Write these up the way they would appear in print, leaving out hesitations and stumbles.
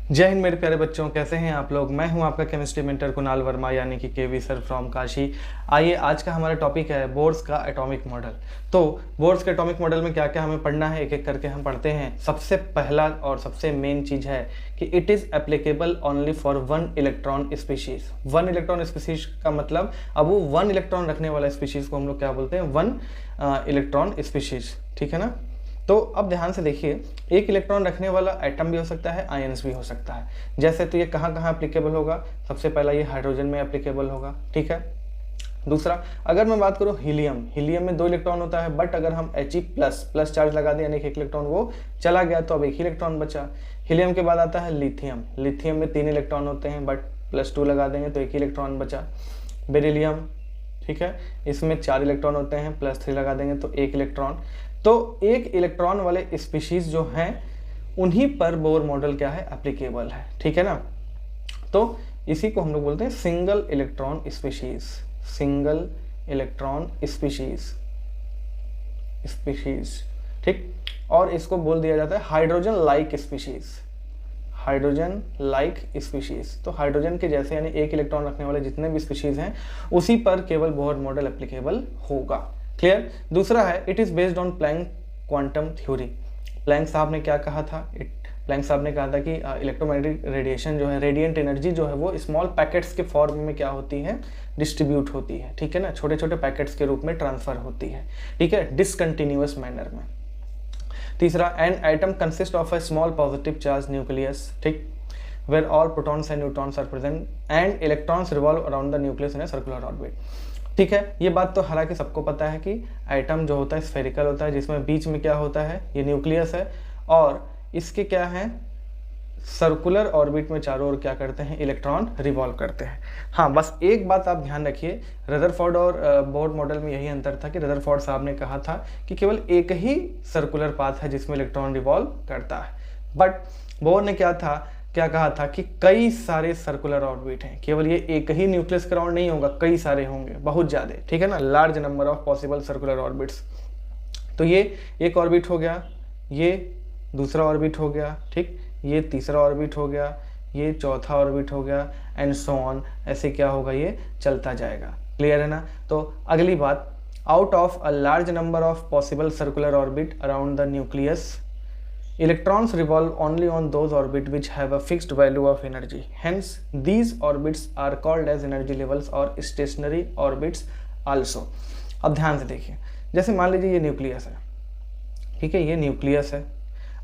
जय हिंद मेरे प्यारे बच्चों, कैसे हैं आप लोग। मैं हूं आपका केमिस्ट्री मेंटर कुणाल वर्मा यानी कि केवी सर फ्रॉम काशी। आइए, आज का हमारा टॉपिक है बोर्स का एटॉमिक मॉडल। तो बोर्स के एटॉमिक मॉडल में क्या क्या हमें पढ़ना है, एक एक करके हम पढ़ते हैं। सबसे पहला और सबसे मेन चीज़ है कि it is applicable only for one electron species. One electron species का मतलब, अब वो वन इलेक्ट्रॉन रखने वाला स्पीशीज़ को हम लोग क्या बोलते हैं, वन इलेक्ट्रॉन स्पीशीज़। ठीक है ना। तो अब ध्यान से देखिए, एक इलेक्ट्रॉन रखने वाला एटम भी हो सकता है, आयन्स भी हो सकता है। जैसे तो ये कहाँ कहाँ एप्लीकेबल होगा, सबसे पहला ये हाइड्रोजन में एप्लीकेबल होगा। ठीक है। दूसरा, अगर मैं बात करूँ हीलियम, हीलियम में 2 इलेक्ट्रॉन होता है, बट अगर हम He प्लस चार्ज लगा दें यानी एक इलेक्ट्रॉन वो चला गया तो अब एक ही इलेक्ट्रॉन बचा। हीलियम के बाद आता है लिथियम, लिथियम में 3 इलेक्ट्रॉन होते हैं, बट +2 लगा देंगे तो एक ही इलेक्ट्रॉन बचा। बेरिलियम, ठीक है, इसमें 4 इलेक्ट्रॉन होते हैं, +3 लगा देंगे तो एक इलेक्ट्रॉन। तो एक इलेक्ट्रॉन वाले स्पीशीज जो हैं उन्हीं पर बोर मॉडल क्या है, एप्लीकेबल है। ठीक है ना। तो इसी को हम लोग बोलते हैं single electron species, single electron species. ठीक। और इसको बोल दिया जाता है hydrogen like species, hydrogen like species. तो हाइड्रोजन के जैसे यानी एक इलेक्ट्रॉन रखने वाले जितने भी स्पीशीज हैं उसी पर केवल बोर मॉडल एप्लीकेबल होगा। क्लियर। दूसरा है, it is based on Planck quantum theory. Planck साहब ने क्या कहा था, प्लैंक साहब ने कहा था कि इलेक्ट्रोमैग्नेटिक रेडिएशन जो है, रेडिएंट एनर्जी जो है वो स्मॉल पैकेट्स के फॉर्म में क्या होती है, डिस्ट्रीब्यूट होती है। ठीक है ना, छोटे छोटे पैकेट्स के रूप में ट्रांसफर होती है। ठीक है, डिसकंटिन्यूअस मैनर में। तीसरा, an atom consist of a small positive charge nucleus, ठीक, where all protons and neutrons are present and electrons revolve around the nucleus in a circular orbit. ठीक है, ये बात तो हालांकि सबको पता है कि एटम जो होता है स्फेरिकल होता है, जिसमें बीच में क्या होता है, ये न्यूक्लियस है, और इसके क्या है, सर्कुलर ऑर्बिट में चारों ओर क्या करते हैं, इलेक्ट्रॉन रिवॉल्व करते हैं। हाँ, बस एक बात आप ध्यान रखिए, रदरफोर्ड और बोर मॉडल में यही अंतर था कि रदरफोर्ड साहब ने कहा था कि केवल एक ही सर्कुलर पाथ है जिसमें इलेक्ट्रॉन रिवॉल्व करता है, बट बोर ने क्या कहा था कि कई सारे सर्कुलर ऑर्बिट हैं, केवल ये एक ही न्यूक्लियस के अराउंड नहीं होगा, कई सारे होंगे, बहुत ज़्यादा। ठीक है ना, large number of possible circular orbits. तो ये एक ऑर्बिट हो गया, ये दूसरा ऑर्बिट हो गया, ठीक, ये तीसरा ऑर्बिट हो गया, ये चौथा ऑर्बिट हो गया, एंड सो ऑन, ऐसे क्या होगा, ये चलता जाएगा। क्लियर है ना। तो अगली बात, out of a large number of possible circular orbit around the nucleus, electrons revolve only on those orbits which have a fixed value of energy. Hence, these orbits are called as energy levels or stationary orbits also. अब ध्यान से देखिए, जैसे मान लीजिए ये nucleus है, ठीक है, ये न्यूक्लियस है।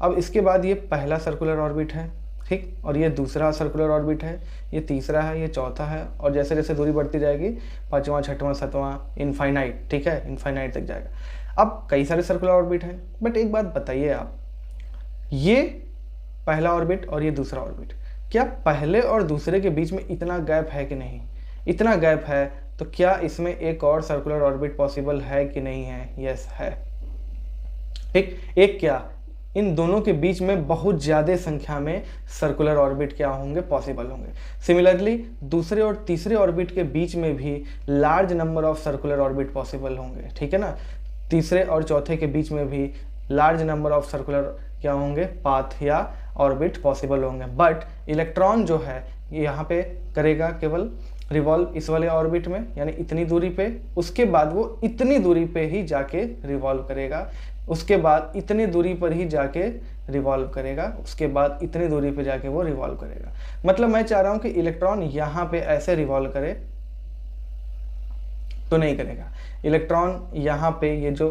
अब इसके बाद ये पहला सर्कुलर ऑर्बिट है, ठीक, और ये दूसरा सर्कुलर ऑर्बिट है, ये तीसरा है, ये चौथा है, और जैसे जैसे दूरी बढ़ती जाएगी, पाँचवां, छठवां, सातवां, इनफाइनाइट, ठीक है, इनफाइनाइट तक जाएगा। अब कई सारे सर्कुलर ऑर्बिट हैं, बट एक बात बताइए आप, ये पहला ऑर्बिट और ये दूसरा ऑर्बिट, क्या पहले और दूसरे के बीच में इतना गैप है कि नहीं? इतना गैप है, तो क्या इसमें एक और सर्कुलर ऑर्बिट पॉसिबल है कि नहीं है? यस है। ठीक, एक क्या, इन दोनों के बीच में बहुत ज़्यादा संख्या में सर्कुलर ऑर्बिट क्या होंगे, पॉसिबल होंगे। सिमिलरली दूसरे और तीसरे ऑर्बिट के बीच में भी large number of circular orbit possible होंगे। ठीक है ना, तीसरे और चौथे के बीच में भी लार्ज नंबर ऑफ सर्कुलर क्या होंगे, पाथ या ऑर्बिट पॉसिबल होंगे। बट इलेक्ट्रॉन जो है ये यहाँ पे करेगा केवल रिवॉल्व इस वाले ऑर्बिट में, यानी इतनी दूरी पे, उसके बाद वो इतनी दूरी पे ही जाके रिवॉल्व करेगा, उसके बाद इतनी दूरी पर ही जाके रिवॉल्व करेगा, उसके बाद इतनी दूरी पे जाके वो रिवॉल्व करेगा। मतलब मैं चाह रहा हूँ कि इलेक्ट्रॉन यहाँ पे ऐसे रिवॉल्व करे तो नहीं करेगा। इलेक्ट्रॉन यहाँ पे ये जो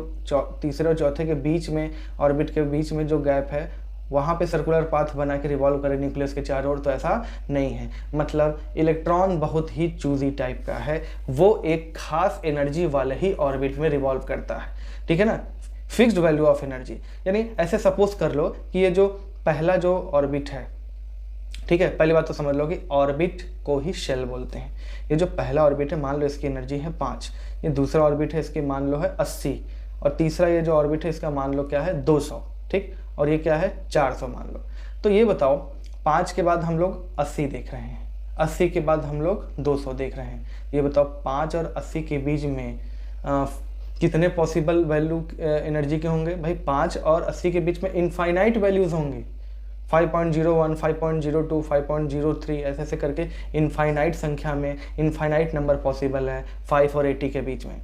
तीसरे और चौथे के बीच में, ऑर्बिट के बीच में जो गैप है, वहाँ पे सर्कुलर पाथ बना के रिवॉल्व करे न्यूक्लियस के चारों ओर, तो ऐसा नहीं है। मतलब इलेक्ट्रॉन बहुत ही चूजी टाइप का है, वो एक खास एनर्जी वाले ही ऑर्बिट में रिवॉल्व करता है। ठीक है ना, फिक्स्ड वैल्यू ऑफ एनर्जी। यानी ऐसे सपोज कर लो कि ये जो पहला जो ऑर्बिट है, ठीक है, पहली बात तो समझ लो कि ऑर्बिट को ही शेल बोलते हैं। ये जो पहला ऑर्बिट है, मान लो इसकी एनर्जी है 5, ये दूसरा ऑर्बिट है, इसकी मान लो है 80, और तीसरा ये जो ऑर्बिट है इसका मान लो क्या है 200, ठीक, और ये क्या है 400 मान लो। तो ये बताओ, 5 के बाद हम लोग 80 देख रहे हैं, 80 के बाद हम लोग 200 देख रहे हैं। ये बताओ 5 और 80 के बीच में कितने पॉसिबल वैल्यू एनर्जी के होंगे? भाई 5 और 80 के बीच में इनफाइनाइट वैल्यूज होंगी, 5.01, 5.02, 5.03 ऐसे ऐसे करके इनफाइनाइट संख्या में इनफाइनाइट नंबर पॉसिबल है 5 और 80 के बीच में।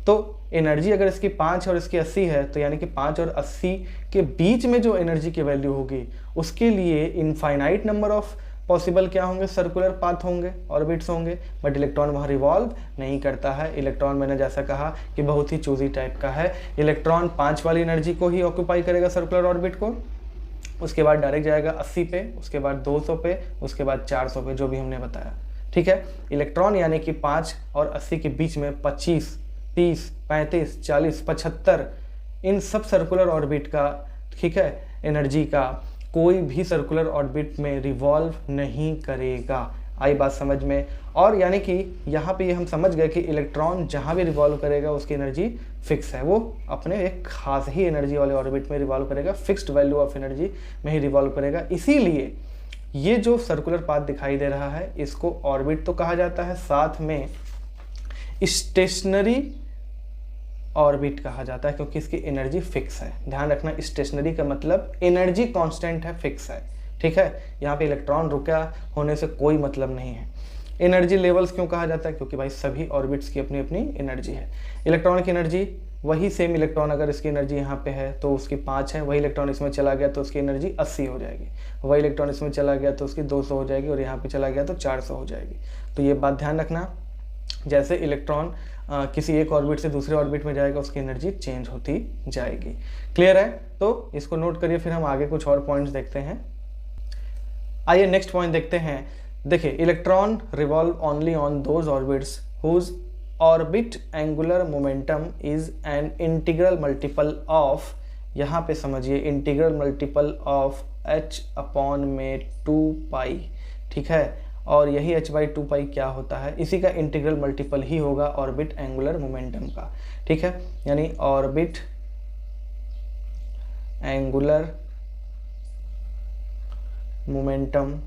तो एनर्जी अगर इसकी 5 और इसकी 80 है, तो यानी कि 5 और 80 के बीच में जो एनर्जी की वैल्यू होगी उसके लिए इनफाइनाइट नंबर ऑफ पॉसिबल क्या होंगे, सर्कुलर पाथ होंगे, ऑर्बिट्स होंगे। बट इलेक्ट्रॉन वहाँ रिवॉल्व नहीं करता है। इलेक्ट्रॉन, मैंने जैसा कहा कि बहुत ही चूजी टाइप का है। इलेक्ट्रॉन 5 वाली एनर्जी को ही ऑक्यूपाई करेगा सर्कुलर ऑर्बिट को, उसके बाद डायरेक्ट जाएगा 80 पे, उसके बाद 200 पे, उसके बाद 400 पे, जो भी हमने बताया। ठीक है, इलेक्ट्रॉन यानी कि 5 और 80 के बीच में 25, 30, 35, 40, 75 इन सब सर्कुलर ऑर्बिट का, ठीक है, एनर्जी का कोई भी सर्कुलर ऑर्बिट में रिवॉल्व नहीं करेगा। आई बात समझ में? और यानी कि यहाँ पे हम समझ गए कि इलेक्ट्रॉन जहाँ भी रिवॉल्व करेगा उसकी एनर्जी फिक्स है, वो अपने एक खास ही एनर्जी वाले ऑर्बिट में रिवॉल्व करेगा, फिक्स्ड वैल्यू ऑफ एनर्जी में ही रिवॉल्व करेगा। इसीलिए ये जो सर्कुलर पाथ दिखाई दे रहा है इसको ऑर्बिट तो कहा जाता है, साथ में स्टेशनरी ऑर्बिट कहा जाता है, क्योंकि इसकी एनर्जी फिक्स है। ध्यान रखना, स्टेशनरी का मतलब एनर्जी कांस्टेंट है, फिक्स है। ठीक है, यहाँ पे इलेक्ट्रॉन रुका होने से कोई मतलब नहीं है। एनर्जी लेवल्स क्यों कहा जाता है? क्योंकि भाई सभी ऑर्बिट्स की अपनी अपनी एनर्जी है। इलेक्ट्रॉन की एनर्जी वही सेम इलेक्ट्रॉन, अगर इसकी एनर्जी यहाँ पे है तो उसकी 5 है, वही इलेक्ट्रॉन इसमें चला गया तो उसकी एनर्जी 80 हो जाएगी, वही इलेक्ट्रॉन इसमें चला गया तो उसकी 200 हो जाएगी, और यहाँ पे चला गया तो 400 हो जाएगी। तो ये बात ध्यान रखना, जैसे इलेक्ट्रॉन किसी एक ऑर्बिट से दूसरे ऑर्बिट में जाएगा उसकी एनर्जी चेंज होती जाएगी। क्लियर है? तो इसको नोट करिए, फिर हम आगे कुछ और पॉइंट्स देखते हैं। आइए नेक्स्ट पॉइंट देखते हैं। देखिए, electron revolve only on those orbits whose orbit angular momentum is an integral multiple of, यहाँ पे समझिए, इंटीग्रल मल्टीपल ऑफ h/2π। ठीक है, और यही h/2π क्या होता है? इसी का इंटीग्रल मल्टीपल ही होगा ऑर्बिट एंगुलर मोमेंटम का। ठीक है, यानी ऑर्बिट एंगुलर मोमेंटम,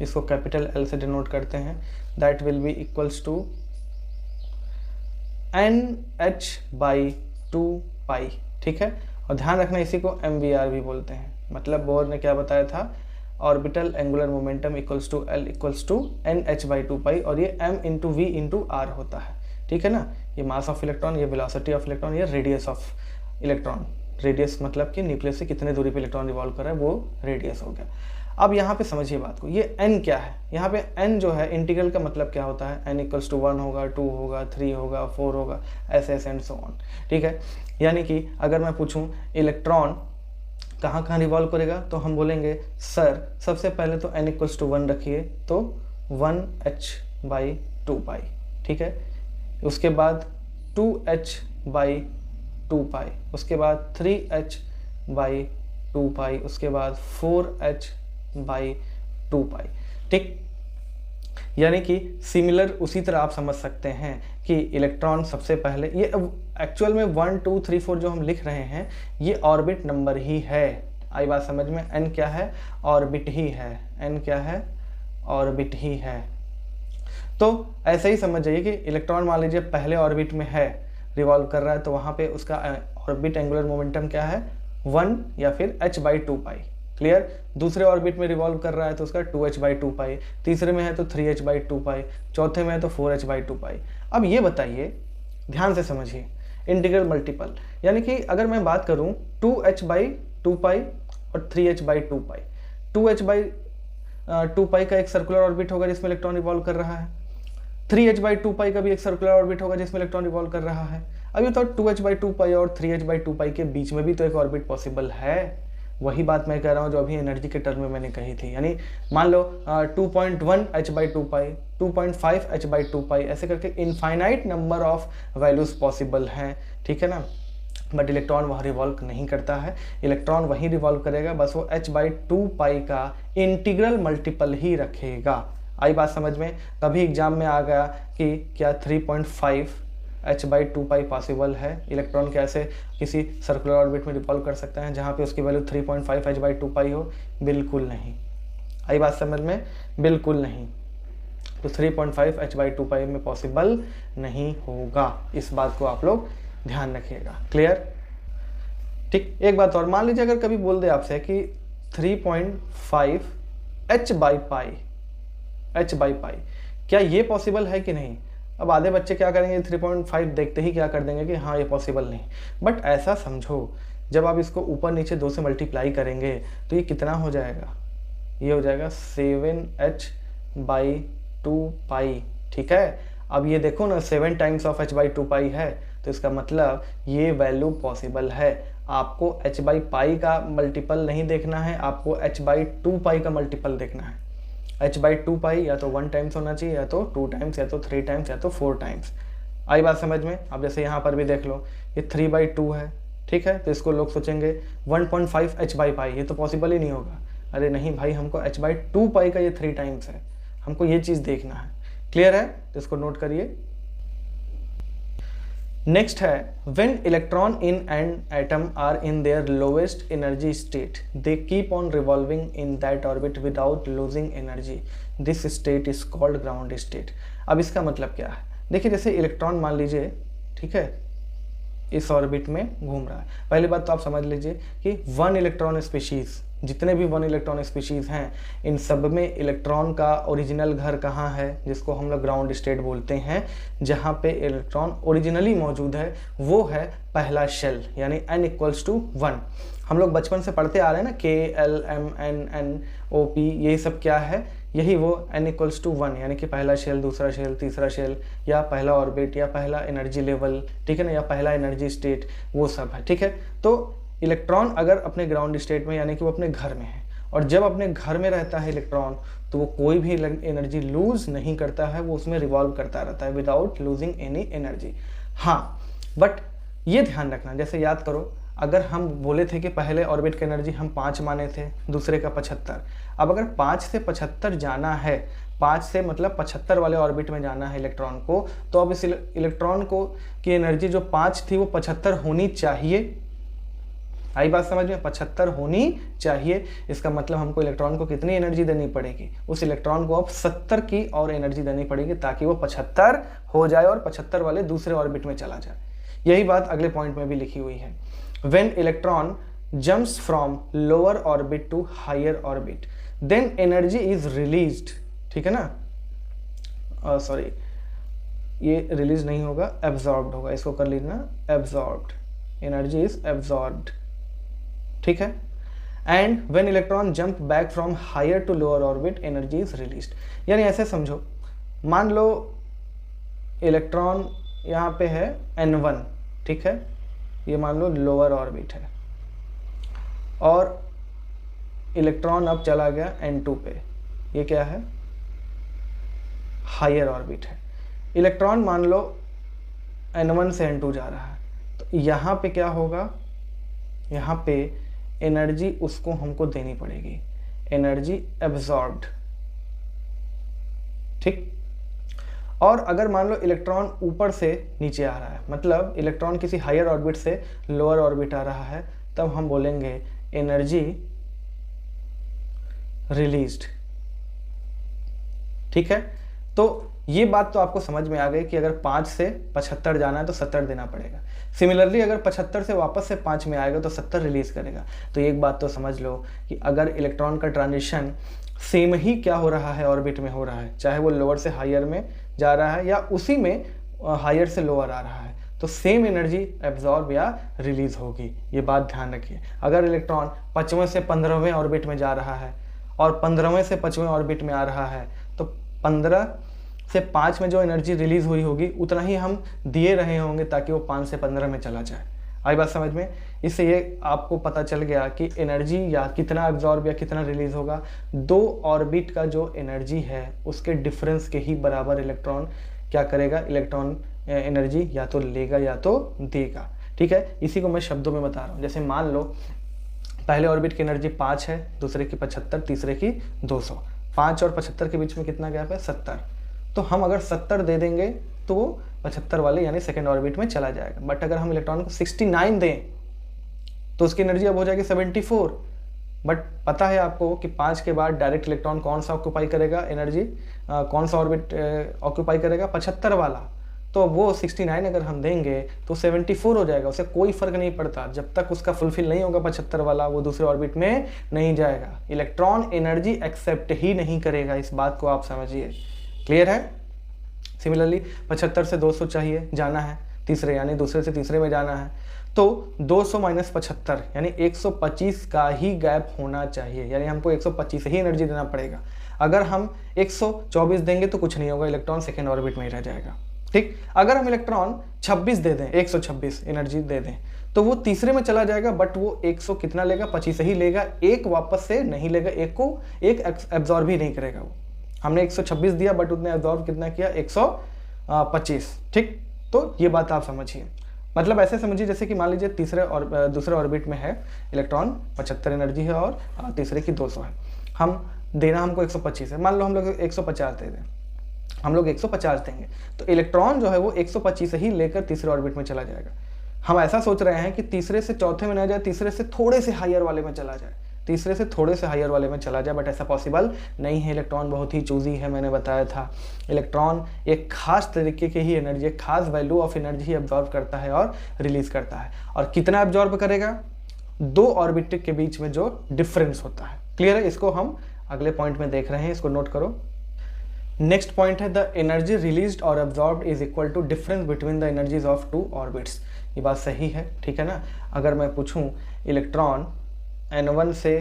इसको कैपिटल L से डिनोट करते हैं, that will be equals to nh/2π। ठीक है, और ध्यान रखना इसी को MVR भी बोलते हैं। मतलब बोर ने क्या बताया था? Orbital angular momentum equals to L equals to nh/2π, और ये m into v into r होता है। ठीक है ना, ये मास ऑफ इलेक्ट्रॉन, ये वेलोसिटी ऑफ इलेक्ट्रॉन, ये रेडियस ऑफ इलेक्ट्रॉन। रेडियस मतलब कि न्यूक्लियस से कितने दूरी पे इलेक्ट्रॉन रिवॉल्व कर रहा है, वो रेडियस हो गया। अब यहाँ पे समझिए बात को, ये n क्या है? यहाँ पे n जो है, इंटीग्रल का मतलब क्या होता है? n इक्वल्स टू 1 होगा, 2 होगा, 3 होगा, 4 होगा, ऐसे ऐसे एंड सो ऑन। ठीक है, यानी कि अगर मैं पूछूं इलेक्ट्रॉन कहाँ कहाँ रिवॉल्व करेगा, तो हम बोलेंगे सर सबसे पहले तो n इक्वल्स टू 1 रखिए, तो 1h/2π। ठीक है, उसके बाद 2h/2π, उसके बाद 3h/2π, उसके बाद 4h/2π। ठीक, यानी कि सिमिलर उसी तरह आप समझ सकते हैं कि इलेक्ट्रॉन सबसे पहले, ये एक्चुअल में 1 2 3 4 जो हम लिख रहे हैं ये ऑर्बिट नंबर ही है। आई बात समझ में? n क्या है? ऑर्बिट ही है। n क्या है? ऑर्बिट ही है। तो ऐसे ही समझ जाइए कि इलेक्ट्रॉन मान लीजिए पहले ऑर्बिट में है, रिवॉल्व कर रहा है, तो वहाँ पे उसका ऑर्बिट एंगुलर मोमेंटम क्या है? 1 या फिर h/2π। क्लियर? दूसरे ऑर्बिट में रिवॉल्व कर रहा है तो उसका 2h/2π, तीसरे में है तो 3h/2π, चौथे में है तो 4h/2π। अब ये बताइए, ध्यान से समझिए, इंटीग्रल मल्टीपल, यानी कि अगर मैं बात करूं 2h/2π और 3h/2π, 2h/2π का एक सर्कुलर ऑर्बिट होगा जिसमें इलेक्ट्रॉन रिवॉल्व कर रहा है, 3h/2π का भी एक सर्कुलर ऑर्बिट होगा जिसमें इलेक्ट्रॉन रिवॉल्व कर रहा है। अभी तो 2h/2π और 3h/2π के बीच में भी तो एक ऑर्बिट पॉसिबल है। वही बात मैं कह रहा हूँ जो अभी एनर्जी के टर्म में मैंने कही थी। यानी मान लो 2.1h/2π, 2.5h/2π, ऐसे करके infinite number of values possible हैं। ठीक है ना, बट इलेक्ट्रॉन वहाँ रिवॉल्व नहीं करता है। इलेक्ट्रॉन वहीं रिवॉल्व करेगा, बस वो h/2π का इंटीग्रल मल्टीपल ही रखेगा। आई बात समझ में? कभी एग्जाम में आ गया कि क्या 3.5h/2π पॉसिबल है? इलेक्ट्रॉन कैसे किसी सर्कुलर ऑर्बिट में रिवॉल्व कर सकते हैं जहाँ पे उसकी वैल्यू 3.5h/2π हो? बिल्कुल नहीं। आई बात समझ में? बिल्कुल नहीं। तो 3.5h/2π में पॉसिबल नहीं होगा। इस बात को आप लोग ध्यान रखिएगा। क्लियर? ठीक, एक बात और, मान लीजिए अगर कभी बोल दे आपसे कि 3.5 h/π, क्या ये पॉसिबल है कि नहीं? अब आधे बच्चे क्या करेंगे, 3.5 देखते ही क्या कर देंगे कि हाँ ये पॉसिबल नहीं। बट ऐसा समझो, जब आप इसको ऊपर नीचे 2 से मल्टीप्लाई करेंगे तो ये कितना हो जाएगा, ये हो जाएगा 7h/2π। ठीक है, अब ये देखो ना 7 टाइम्स ऑफ h/2π है, तो इसका मतलब ये वैल्यू पॉसिबल है। आपको h/π का मल्टीपल नहीं देखना है, आपको h/2π का मल्टीपल देखना है। h/2π या तो 1 टाइम्स होना चाहिए, या तो 2 टाइम्स, या तो 3 टाइम्स, या तो 4 टाइम्स। आई बात समझ में? अब जैसे यहाँ पर भी देख लो, ये 3/2 है, ठीक है, तो इसको लोग सोचेंगे 1.5 h/π, ये तो पॉसिबल ही नहीं होगा। अरे नहीं भाई, हमको h/2π का ये 3 टाइम्स है, हमको ये चीज़ देखना है। क्लियर है? तो इसको नोट करिए। नेक्स्ट है, when electron in an atom are in their lowest energy state they keep on revolving in that orbit without losing energy, this state is called ground state. अब इसका मतलब क्या है? देखिए, जैसे इलेक्ट्रॉन मान लीजिए, ठीक है, इस ऑर्बिट में घूम रहा है। पहली बात तो आप समझ लीजिए कि 1 इलेक्ट्रॉन स्पीशीज, जितने भी 1 इलेक्ट्रॉन स्पीशीज हैं, इन सब में इलेक्ट्रॉन का ओरिजिनल घर कहाँ है, जिसको हम लोग ग्राउंड स्टेट बोलते हैं। जहाँ पे इलेक्ट्रॉन ओरिजिनली मौजूद है वो है पहला शेल, यानी n=1। हम लोग बचपन से पढ़ते आ रहे हैं ना, KLMNNOP, यही सब क्या है, यही वो n=1, यानी कि पहला शेल, दूसरा शेल, तीसरा शेल, या पहला ऑर्बिट, या पहला एनर्जी लेवल, ठीक है ना, या पहला एनर्जी स्टेट, वो सब है। ठीक है, तो इलेक्ट्रॉन अगर अपने ग्राउंड स्टेट में, यानी कि वो अपने घर में है, और जब अपने घर में रहता है इलेक्ट्रॉन, तो वो कोई भी एनर्जी लूज नहीं करता है, वो उसमें रिवॉल्व करता रहता है विदाउट लूजिंग एनी एनर्जी। हाँ, बट ये ध्यान रखना, जैसे याद करो, अगर हम बोले थे कि पहले ऑर्बिट की एनर्जी हम 5 माने थे, दूसरे का 75। अब अगर 5 से 75 जाना है, 5 से मतलब 75 वाले ऑर्बिट में जाना है इलेक्ट्रॉन को, तो अब इस इलेक्ट्रॉन को की एनर्जी जो 5 थी वो 75 होनी चाहिए। आई बात समझ में? 75 होनी चाहिए। इसका मतलब हमको इलेक्ट्रॉन को कितनी एनर्जी देनी पड़ेगी? उस इलेक्ट्रॉन को अब 70 की और एनर्जी देनी पड़ेगी, ताकि वो 75 हो जाए और 75 वाले दूसरे ऑर्बिट में चला जाए। यही बात अगले पॉइंट में भी लिखी हुई है। When electron jumps from lower orbit to higher orbit, then energy is released। ठीक है ना, सॉरी, ये रिलीज नहीं होगा, एब्जॉर्ब्ड होगा, इसको कर लीजिए, एब्जॉर्ब्ड, एनर्जी इज एब्जॉर्ब्ड। ठीक है, and when electron jump back from higher to lower orbit, energy is released. यानी ऐसे समझो, मान लो इलेक्ट्रॉन यहाँ पे है n1, ठीक है, ये मान लो लोअर ऑर्बिट है, और इलेक्ट्रॉन अब चला गया n2 पे, ये क्या है, हायर ऑर्बिट है। इलेक्ट्रॉन मान लो n1 से n2 जा रहा है, तो यहाँ पे क्या होगा, यहाँ पे एनर्जी उसको हमको देनी पड़ेगी, एनर्जी एब्जॉर्ब्ड। ठीक, और अगर मान लो इलेक्ट्रॉन ऊपर से नीचे आ रहा है, मतलब इलेक्ट्रॉन किसी हायर ऑर्बिट से लोअर ऑर्बिट आ रहा है, तब हम बोलेंगे एनर्जी रिलीज्ड। ठीक है, तो ये बात तो आपको समझ में आ गई कि अगर 5 से 75 जाना है तो 70 देना पड़ेगा। सिमिलरली अगर 75 से वापस से 5 में आएगा तो 70 रिलीज करेगा। तो एक बात तो समझ लो कि अगर इलेक्ट्रॉन का ट्रांजिशन सेम ही क्या हो रहा है, ऑर्बिट में हो रहा है, चाहे वो लोअर से हायर में जा रहा है या उसी में हायर से लोअर आ रहा है, तो सेम एनर्जी एब्जॉर्ब या रिलीज होगी। ये बात ध्यान रखिए। अगर इलेक्ट्रॉन 5वें से 15वें ऑर्बिट में जा रहा है और 15वें से 5वें ऑर्बिट में आ रहा है, तो 15 से 5 में जो एनर्जी रिलीज हुई होगी उतना ही हम दिए रहे होंगे, ताकि वो 5 से 15 में चला जाए। आई बात समझ में? इससे ये आपको पता चल गया कि एनर्जी या कितना एब्जॉर्ब या कितना रिलीज होगा, 2 ऑर्बिट का जो एनर्जी है उसके डिफरेंस के ही बराबर इलेक्ट्रॉन क्या करेगा, इलेक्ट्रॉन एनर्जी या तो लेगा या तो देगा। ठीक है, इसी को मैं शब्दों में बता रहा हूँ। जैसे मान लो पहले ऑर्बिट की एनर्जी 5 है, दूसरे की 75, तीसरे की 200। 5 और 75 के बीच में कितना गैप है, 70। तो हम अगर 70 दे देंगे तो वो 75 वाले यानी सेकेंड ऑर्बिट में चला जाएगा। बट अगर हम इलेक्ट्रॉन को 69 दें तो उसकी एनर्जी अब हो जाएगी 74। बट पता है आपको कि 5 के बाद डायरेक्ट इलेक्ट्रॉन कौन सा ऑक्यूपाई करेगा, एनर्जी कौन सा ऑर्बिट ऑक्यूपाई करेगा, 75 वाला। तो वो 69 अगर हम देंगे तो 74 हो जाएगा, उसे कोई फर्क नहीं पड़ता, जब तक उसका फुलफिल नहीं होगा 75 वाला वो दूसरे ऑर्बिट में नहीं जाएगा। इलेक्ट्रॉन एनर्जी एक्सेप्ट ही नहीं करेगा, इस बात को आप समझिए। क्लियर है? सिमिलरली 75 से 200 चाहिए, जाना है तीसरे, यानी दूसरे से तीसरे में जाना है, तो 200 माइनस 75 यानी 125 का ही गैप होना चाहिए, यानी हमको 125 ही एनर्जी देना पड़ेगा। अगर हम 124 देंगे तो कुछ नहीं होगा, इलेक्ट्रॉन सेकेंड ऑर्बिट में ही रह जाएगा। ठीक, अगर हम इलेक्ट्रॉन 26 दे दें, 126 एनर्जी दे दें, तो वो तीसरे में चला जाएगा, बट वो 100 कितना लेगा, 25 ही लेगा, एक वापस से नहीं लेगा, एक एब्जॉर्ब ही नहीं करेगा। वो हमने 126 दिया बट उसने एब्जॉर्ब कितना किया, 125। ठीक, तो ये बात आप समझिए। मतलब ऐसे समझिए जैसे कि मान लीजिए तीसरे और दूसरे ऑर्बिट में है इलेक्ट्रॉन, 75 एनर्जी है और तीसरे की 200 है, हम देना हमको 125 है, मान लो हम लोग 150 दे दें, हम लोग 150 देंगे, तो इलेक्ट्रॉन जो है वो 125 ही लेकर तीसरे ऑर्बिट में चला जाएगा। हम ऐसा सोच रहे हैं कि तीसरे से चौथे में ना जाए, तीसरे से थोड़े से हायर वाले में चला जाए, तीसरे से थोड़े से हायर वाले में चला जाए, बट ऐसा पॉसिबल नहीं है। इलेक्ट्रॉन बहुत ही चूजी है, मैंने बताया था। इलेक्ट्रॉन एक खास तरीके की ही एनर्जी, एक खास वैल्यू ऑफ एनर्जी एब्जॉर्ब करता है और रिलीज करता है। और कितना एब्जॉर्ब करेगा, दो ऑर्बिट के बीच में जो डिफरेंस होता है। क्लियर है? इसको हम अगले पॉइंट में देख रहे हैं, इसको नोट करो। नेक्स्ट पॉइंट है द एनर्जी रिलीज्ड और absorbed is equal to difference between the energies of two orbits. ये बात सही है, ठीक है ना। अगर मैं पूछूं इलेक्ट्रॉन N1 से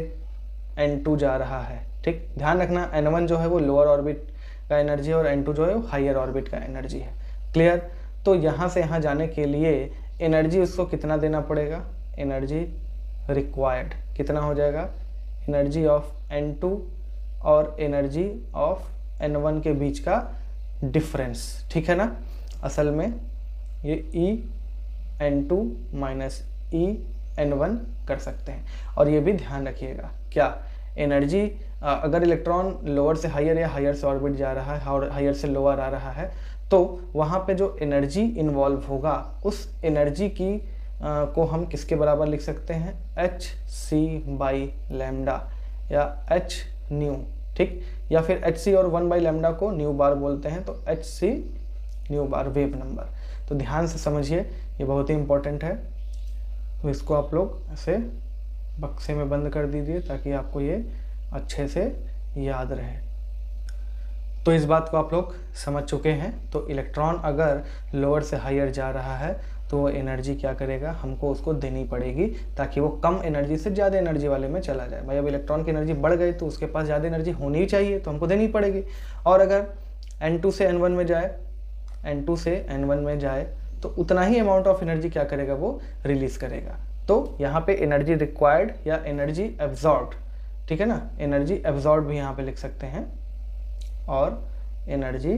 N2 जा रहा है, ठीक, ध्यान रखना N1 जो है वो लोअर ऑर्बिट का एनर्जी है और N2 जो है वो हायर ऑर्बिट का एनर्जी है। क्लियर? तो यहाँ से यहाँ जाने के लिए एनर्जी उसको कितना देना पड़ेगा, एनर्जी रिक्वायर्ड कितना हो जाएगा, एनर्जी ऑफ N2 और एनर्जी ऑफ N1 के बीच का डिफरेंस, ठीक है ना। असल में ये E_N2 माइनस E_N1 कर सकते हैं। और ये भी ध्यान रखिएगा, क्या एनर्जी अगर इलेक्ट्रॉन लोअर से हायर या हायर से ऑर्बिट जा रहा है और हायर से लोअर आ रहा है, तो वहाँ पे जो एनर्जी इन्वॉल्व होगा उस एनर्जी की को हम किसके बराबर लिख सकते हैं, hc/λ या h न्यू, ठीक, या फिर hc और 1/λ को न्यू बार बोलते हैं, तो hc न्यू बार वेव नंबर। तो ध्यान से समझिए, ये बहुत ही इंपॉर्टेंट है। तो इसको आप लोग ऐसे बक्से में बंद कर दीजिए ताकि आपको ये अच्छे से याद रहे। तो इस बात को आप लोग समझ चुके हैं। तो इलेक्ट्रॉन अगर लोअर से हायर जा रहा है तो वो एनर्जी क्या करेगा, हमको उसको देनी पड़ेगी ताकि वो कम एनर्जी से ज़्यादा एनर्जी वाले में चला जाए। भाई अब इलेक्ट्रॉन की एनर्जी बढ़ गई तो उसके पास ज़्यादा एनर्जी होनी ही चाहिए, तो हमको देनी पड़ेगी। और अगर N2 से N1 में जाए, N2 से N1 में जाए तो उतना ही अमाउंट ऑफ एनर्जी क्या करेगा, वो रिलीज करेगा। तो यहाँ पे एनर्जी रिक्वायर्ड या एनर्जी एब्जॉर्ब्ड, ठीक है ना, एनर्जी एब्जॉर्ब्ड भी यहाँ पे लिख सकते हैं और एनर्जी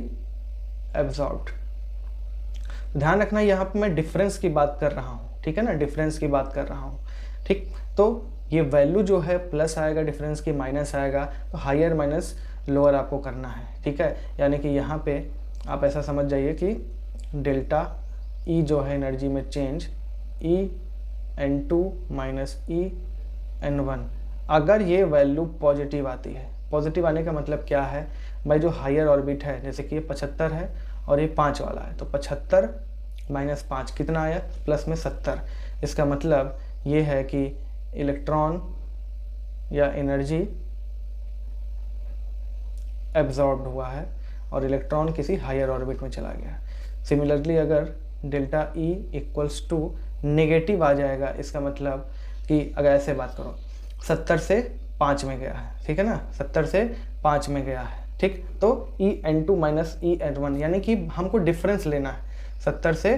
एब्जॉर्ब्ड। ध्यान रखना यहाँ पे मैं डिफरेंस की बात कर रहा हूँ, ठीक है ना, डिफरेंस की बात कर रहा हूँ, ठीक। तो ये वैल्यू जो है प्लस आएगा, डिफरेंस की माइनस आएगा, तो हायर माइनस लोअर आपको करना है, ठीक है। यानी कि यहाँ पे आप ऐसा समझ जाइए कि डेल्टा E जो है एनर्जी में चेंज, E_N2 माइनस E_N1, अगर ये वैल्यू पॉजिटिव आती है, पॉजिटिव आने का मतलब क्या है भाई, जो हायर ऑर्बिट है जैसे कि ये 75 है और ये 5 वाला है, तो 75 माइनस 5 कितना आया, प्लस में 70। इसका मतलब ये है कि इलेक्ट्रॉन या एनर्जी एब्जॉर्ब्ड हुआ है और इलेक्ट्रॉन किसी हायर ऑर्बिट में चला गया। सिमिलरली अगर delta E equals to negative आ जाएगा, इसका मतलब कि अगर ऐसे बात करो 70 से 5 में गया है, ठीक है ना, 70 से 5 में गया है, ठीक, तो E_N2 माइनस E_N1 यानी कि हमको डिफरेंस लेना है 70 से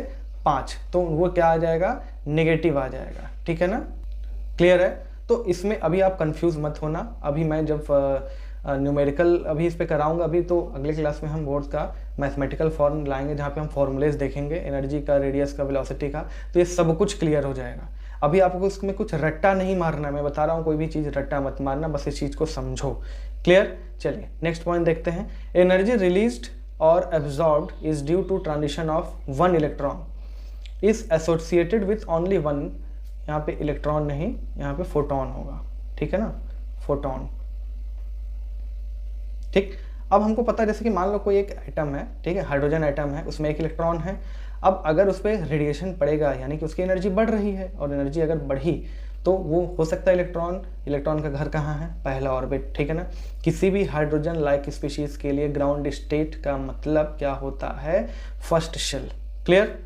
5, तो वो क्या आ जाएगा, नेगेटिव आ जाएगा, ठीक है ना। क्लियर है? तो इसमें अभी आप कंफ्यूज मत होना। अभी मैं जब न्यूमेरिकल अभी इस पे कराऊंगा, अभी तो अगले क्लास में हम बोर्ड्स का मैथमेटिकल फॉर्म लाएंगे जहाँ पे हम फॉर्मूलेज देखेंगे एनर्जी का, रेडियस का, वेलोसिटी का, तो ये सब कुछ क्लियर हो जाएगा। अभी आपको इसमें कुछ रट्टा नहीं मारना, मैं बता रहा हूँ, कोई भी चीज़ रट्टा मत मारना, बस इस चीज़ को समझो। क्लियर? चलिए नेक्स्ट पॉइंट देखते हैं। एनर्जी रिलीज्ड और absorbed is due to transition of one electron is associated with only one, यहाँ पे इलेक्ट्रॉन नहीं, यहाँ पे फोटोन होगा, ठीक है ना, फोटोन, ठीक। अब हमको पता है जैसे कि मान लो कोई एक एटम है, ठीक है, हाइड्रोजन एटम है, उसमें एक इलेक्ट्रॉन है। अब अगर उस पर रेडिएशन पड़ेगा यानी कि उसकी एनर्जी बढ़ रही है, और एनर्जी अगर बढ़ी तो वो हो सकता है इलेक्ट्रॉन का घर कहाँ है, पहला ऑर्बिट, ठीक है ना। किसी भी हाइड्रोजन लाइक स्पीशीज के लिए ग्राउंड स्टेट का मतलब क्या होता है, फर्स्ट शेल। क्लियर,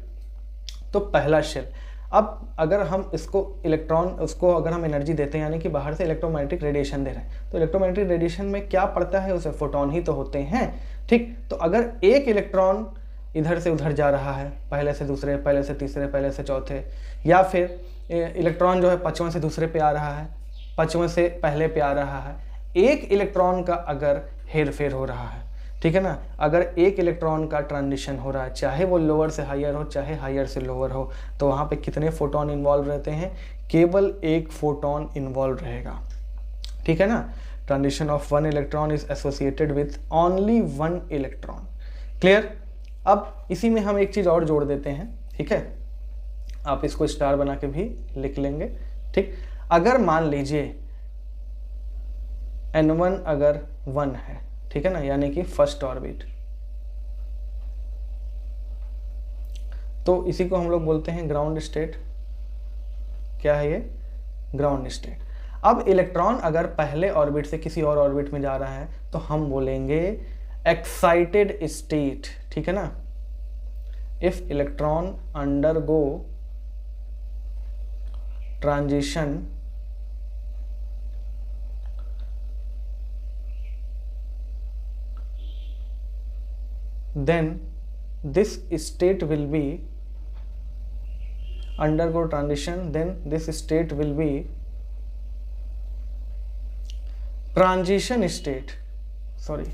तो पहला शेल। अब अगर हम उसको अगर हम एनर्जी देते हैं यानी कि बाहर से इलेक्ट्रोमैग्नेटिक रेडिएशन दे रहे हैं, तो इलेक्ट्रोमैग्नेटिक रेडिएशन में क्या पड़ता है, उसे फोटोन ही तो होते हैं, ठीक। तो अगर एक इलेक्ट्रॉन इधर से उधर जा रहा है, पहले से दूसरे, पहले से तीसरे, पहले से चौथे, या फिर इलेक्ट्रॉन जो है पांचवें से दूसरे पे आ रहा है, पांचवें से पहले पे आ रहा है, एक इलेक्ट्रॉन का अगर हेर फेर हो रहा है, ठीक है ना, अगर एक इलेक्ट्रॉन का ट्रांजिशन हो रहा है, चाहे वो लोअर से हायर हो, चाहे हायर से लोअर हो, तो वहाँ पे कितने फोटोन इन्वॉल्व रहते हैं, केवल एक फोटोन इन्वॉल्व रहेगा, ठीक है ना। Transition of one electron is associated with only one electron. Clear. अब इसी में हम एक चीज़ और जोड़ देते हैं, ठीक है, आप इसको स्टार बना के भी लिख लेंगे, ठीक। अगर मान लीजिए N1 अगर 1 है, ठीक है ना, यानी कि फर्स्ट ऑर्बिट, तो इसी को हम लोग बोलते हैं ग्राउंड स्टेट। क्या है ये, ग्राउंड स्टेट। अब इलेक्ट्रॉन अगर पहले ऑर्बिट से किसी और ऑर्बिट में जा रहा है तो हम बोलेंगे एक्साइटेड स्टेट, ठीक है ना। If electron undergo transition then this state will be undergo transition, then this state will be transition state, sorry,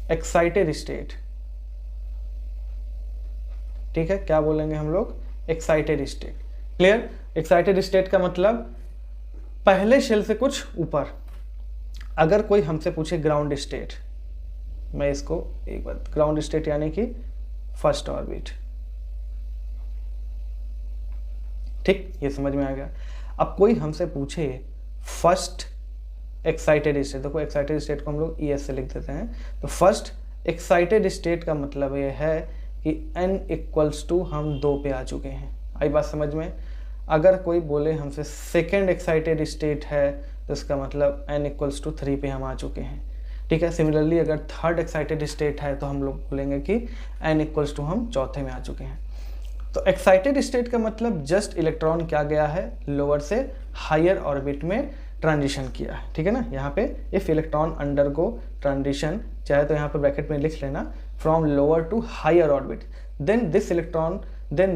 excited state, ठीक है। क्या बोलेंगे हम लोग, excited state. Clear. Excited state का मतलब पहले शेल से कुछ ऊपर। अगर कोई हमसे पूछे ग्राउंड स्टेट, मैं इसको एक बार, ग्राउंड स्टेट यानी कि फर्स्ट ऑर्बिट, ठीक, ये समझ में आ गया। अब कोई हमसे पूछे फर्स्ट एक्साइटेड स्टेट, देखो एक्साइटेड स्टेट को हम लोग ES से लिख देते हैं, तो फर्स्ट एक्साइटेड स्टेट का मतलब ये है कि n=2 हम 2 पे आ चुके हैं। आई बात समझ में। अगर कोई बोले हमसे सेकेंड एक्साइटेड स्टेट है तो इसका मतलब n=3 पे हम आ चुके हैं, ठीक है। सिमिलरली अगर थर्ड एक्साइटेड स्टेट है तो हम लोग बोलेंगे कि n=2 हम चौथे में आ चुके हैं। तो एक्साइटेड स्टेट का मतलब जस्ट इलेक्ट्रॉन क्या गया है, लोअर से हायर ऑर्बिट में ट्रांजिशन किया है, ठीक है ना। यहाँ पे इफ इलेक्ट्रॉन अंडरगो ट्रांजिशन, चाहे तो यहाँ पे ब्रैकेट में लिख लेना, from lower to higher orbit, then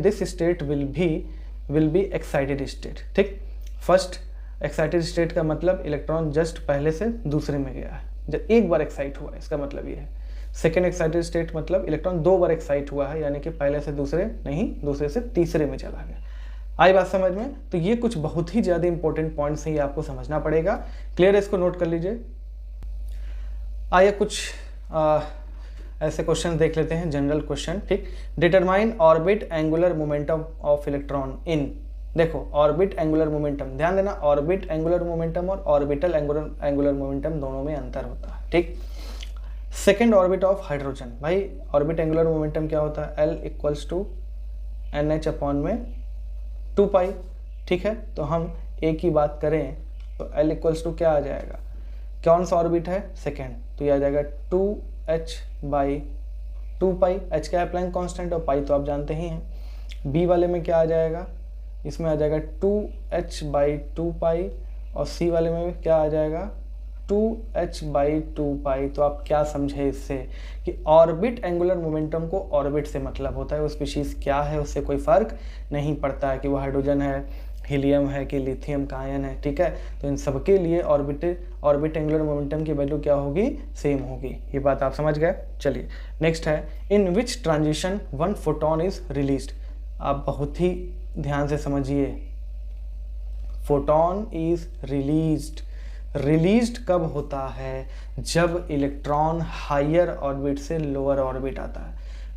this state will be excited state, ठीक। फर्स्ट एक्साइटेड स्टेट का मतलब इलेक्ट्रॉन जस्ट पहले से दूसरे में गया है, जब एक बार एक्साइट हुआ है, इसका मतलब ये है। सेकेंड एक्साइटेड स्टेट मतलब इलेक्ट्रॉन 2 बार एक्साइट हुआ है, यानी कि पहले से दूसरे नहीं, दूसरे से तीसरे में चला गया। आई बात समझ में। तो ये कुछ बहुत ही ज़्यादा इंपॉर्टेंट पॉइंट्स हैं, ये आपको समझना पड़ेगा। क्लियर है, इसको नोट कर लीजिए। आइए कुछ ऐसे क्वेश्चन देख लेते हैं, जनरल क्वेश्चन, ठीक। Determine orbit angular momentum of electron in, देखो ऑर्बिट एंगुलर मोमेंटम, ध्यान देना, ऑर्बिट एंगुलर मोमेंटम और ऑर्बिटल एंगुलर मोमेंटम दोनों में अंतर होता है, ठीक। सेकेंड ऑर्बिट ऑफ हाइड्रोजन, भाई ऑर्बिट एंगुलर मोमेंटम क्या होता है, L=NH/2π, ठीक है। तो हम एक ही बात करें तो L= क्या आ जाएगा, कौन सा ऑर्बिट है, सेकेंड, तो ये आ जाएगा 2h/2π। h क्या है, प्लैंक कांस्टेंट, और पाई तो आप जानते ही हैं। बी वाले में क्या आ जाएगा, इसमें आ जाएगा 2h/2π, और सी वाले में क्या आ जाएगा 2h/2π। तो आप क्या समझे इससे कि ऑर्बिट एंगुलर मोमेंटम को ऑर्बिट से मतलब होता है, वो स्पीशीज क्या है उससे कोई फर्क नहीं पड़ता है कि वो हाइड्रोजन है, हीलियम है कि लिथियम का आयन है, ठीक है। तो इन सबके लिए ऑर्बिट एंगुलर मोमेंटम की वैल्यू क्या होगी, सेम होगी। ये बात आप समझ गए। चलिए नेक्स्ट है, in which transition 1 photon is released. आप बहुत ही ध्यान से समझिए, फोटोन इज रिलीज्ड कब होता है, जब इलेक्ट्रॉन हायर ऑर्बिट से लोअर ऑर्बिट आता है।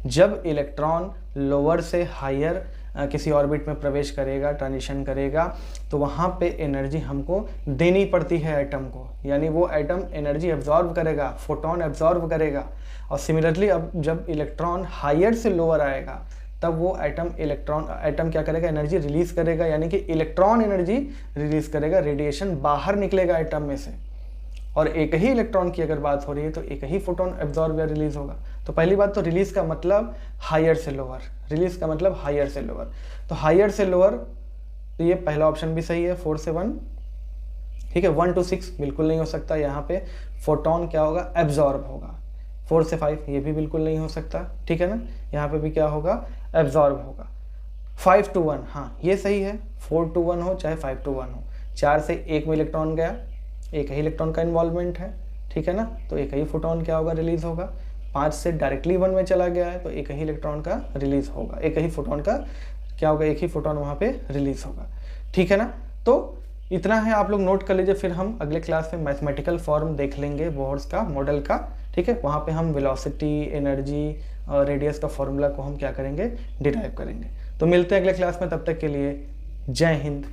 जब इलेक्ट्रॉन लोअर से हायर किसी ऑर्बिट में प्रवेश करेगा, ट्रांजिशन करेगा, तो वहाँ पे एनर्जी हमको देनी पड़ती है एटम को, यानी वो एटम एनर्जी एब्जॉर्ब करेगा, फोटोन एब्जॉर्ब करेगा। और सिमिलरली अब जब इलेक्ट्रॉन हायर से लोअर आएगा तब वो एटम क्या करेगा, एनर्जी रिलीज करेगा, यानी कि इलेक्ट्रॉन एनर्जी रिलीज करेगा, रेडिएशन बाहर निकलेगा एटम में से। और एक ही इलेक्ट्रॉन की अगर बात हो रही है तो एक ही फोटोन एब्जॉर्ब या रिलीज होगा। तो पहली बात तो रिलीज का मतलब हायर से लोअर, रिलीज का मतलब हायर से लोअर। तो हायर से लोअर, तो ये पहला ऑप्शन भी सही है, 4 से 1, ठीक है। 1 to 6 बिल्कुल नहीं हो सकता, यहाँ पे फोटोन क्या होगा, एब्जॉर्ब होगा। 4 से 5 ये भी बिल्कुल नहीं हो सकता, ठीक है ना, यहाँ पे भी क्या होगा, एब्जॉर्ब होगा। 5 to 1, हाँ ये सही है, 4 to 1 हो चाहे 5 to 1 हो, 4 से 1 में इलेक्ट्रॉन गया, एक ही इलेक्ट्रॉन का इन्वॉल्वमेंट है, ठीक है ना, तो एक ही फोटोन क्या होगा, रिलीज होगा। 5 से डायरेक्टली 1 में चला गया है तो एक ही इलेक्ट्रॉन का रिलीज होगा, एक ही फोटोन का क्या होगा, एक ही फोटोन वहाँ पे रिलीज होगा, ठीक है ना। तो इतना है, आप लोग नोट कर लीजिए, फिर हम अगले क्लास में मैथमेटिकल फॉर्म देख लेंगे बोर्स का, मॉडल का, ठीक है। वहाँ पे हम वेलोसिटी, एनर्जी और रेडियस का फॉर्मूला को हम क्या करेंगे, डिराइव करेंगे। तो मिलते हैं अगले क्लास में, तब तक के लिए जय हिंद।